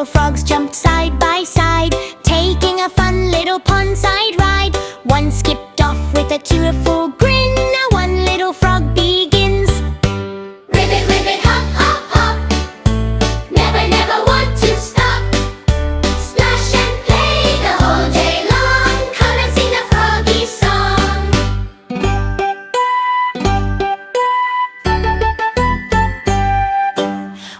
frogs jumped side by side, taking a fun little pondside ride. One skipped off with a cheerful grin. Now one little frog begins. Ribbit, ribbit, hop, hop, hop. Never, never want to stop. Splash and play the whole day long. Come and sing the froggy song.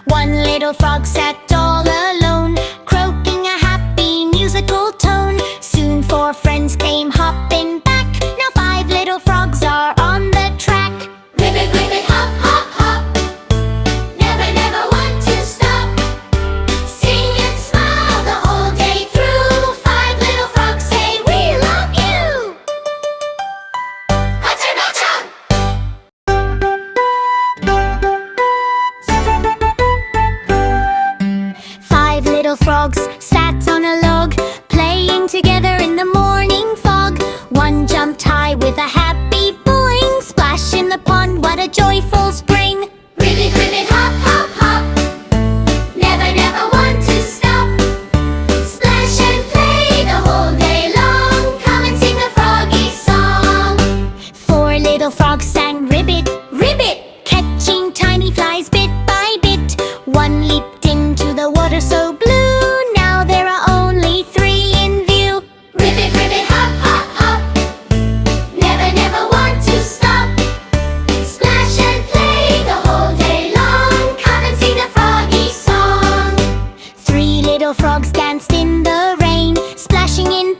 One little frog sat all alone, croaking a happy musical tone. Soon four friends came hopping back. Now five little frogs are on the track. Ribbit, ribbit, hop, hop, hop. Never, never want to stop. Sing and smile the whole day through. Five little frogs say, we love you. Paternoster! Five little frogs sat on a log, playing together in the morning fog. One jumped high with a happy boing. Splash in the pond, what a joyful spring. Ribbit, ribbit, hop, hop, hop. Never, never want to stop. Splash and play the whole day long. Come and sing the froggy song. Four little frogs sang ribbit, ribbit, catching tiny flies bit by bit. One leaped into the water so blue. Now there are only three in view. Ribbit, ribbit, hop, hop, hop. Never, never want to stop. Splash and play the whole day long. Come and sing the froggy song. Three little frogs danced in the rain, splashing in